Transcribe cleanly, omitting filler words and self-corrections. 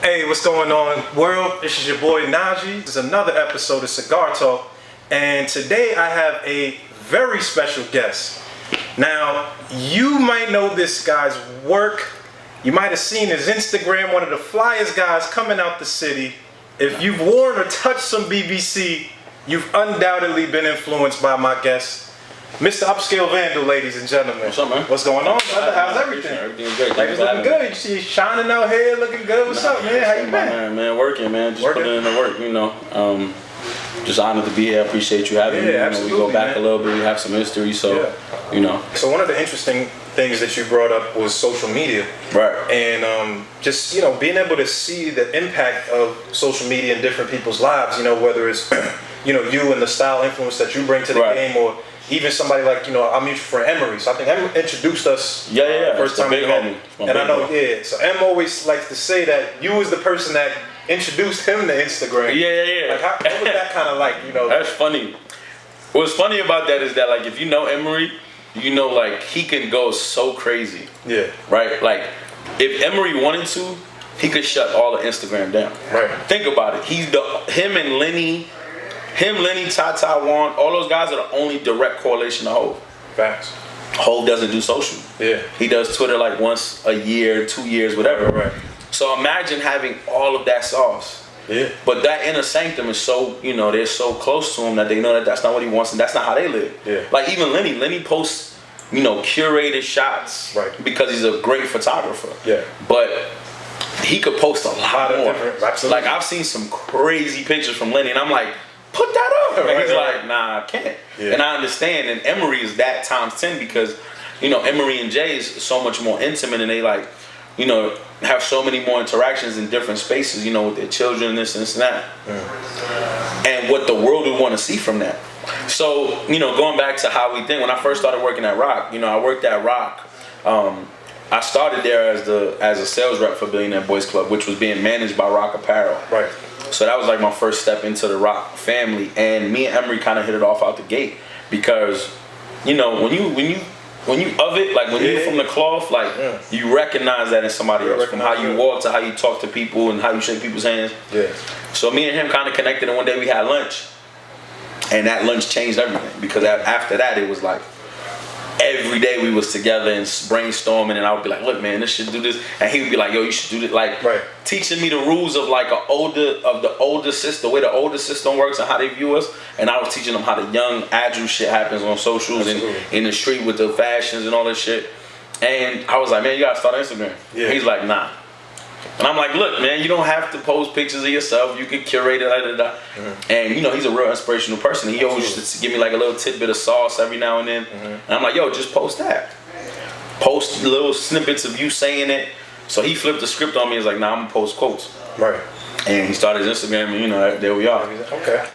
Hey, what's going on, world? This is your boy Najee. This is another episode of Cigar Talk, and today I have a very special guest. Now, you might know this guy's work. You might have seen his Instagram, one of the flyest guys coming out the city. If you've worn or touched some BBC, you've undoubtedly been influenced by my guest, Mr. Upscale Vandal, ladies and gentlemen. What's up, man? What's going on, brother? How's everything? Everything's great. Life's looking good. You see you shining out here, looking good. What's up, man? How you been? Man, working, man. Just putting in the work, you know. Just honored to be here. I appreciate you having me. Absolutely, we go back man. a little bit. We have some history, so, you know. So one of the interesting things that you brought up was social media. Right. And just, you know, being able to see the impact of social media in different people's lives, you know, whether it's, you know, you and the style influence that you bring to the game, or even somebody like, you know, our mutual friend Emory. So I think Emory introduced us first time we met. And I know, so Em always likes to say that you was the person that introduced him to Instagram. Yeah. Like, what was that kind of like, you know? That's funny. What's funny about that is that, like, if you know Emory, you know, like, he can go so crazy. Yeah. Right? Like, if Emory wanted to, he could shut all of Instagram down. Right. Think about it. Him and Lenny, Tata, Juan, all those guys are the only direct correlation to Hov. Facts. Hov doesn't do social. Yeah. He does Twitter like once a year, 2 years, whatever. Right. So imagine having all of that sauce. Yeah. But that inner sanctum is so, you know, they're so close to him that they know that that's not what he wants and that's not how they live. Yeah. Like even Lenny posts, you know, curated shots. Right. Because he's a great photographer. Yeah. But he could post a lot more. Absolutely. Like I've seen some crazy pictures from Lenny and I'm like, put that up. And he's like, nah, I can't. Yeah. And I understand. And Emory is that times 10 because, you know, Emory and Jay is so much more intimate and they like, you know, have so many more interactions in different spaces, you know, with their children, this and that. And what the world would want to see from that. So, you know, going back to how we think, when I first started working at Rock, you know, I worked at Rock. I started there as a sales rep for Billionaire Boys Club, which was being managed by Rock Apparel. Right. So that was like my first step into the Rock family, and me and Emory kind of hit it off out the gate because, you know, when you of it, like when you're from the cloth, like you recognize that in somebody else, from how you walk to how you talk to people and how you shake people's hands. Yeah. So me and him kind of connected, and one day we had lunch, and that lunch changed everything because after that it was like every day we was together and brainstorming, and I would be like, look, man, this should do this, and he would be like, yo, you should do this, like teaching me the rules of like the older system, the way the older system works and how they view us, and I was teaching them how the young agile shit happens on socials and in the street with the fashions and all that shit. And I was like, man, you gotta start Instagram. Yeah. He's like, nah. And I'm like, look, man, you don't have to post pictures of yourself. You can curate it, And, you know, he's a real inspirational person. He always used to give me like a little tidbit of sauce every now and then. And I'm like, yo, just post that. Post little snippets of you saying it. So he flipped the script on me. He's like, nah, I'm going to post quotes. Right. And he started his Instagram, and, you know, there we are. Okay.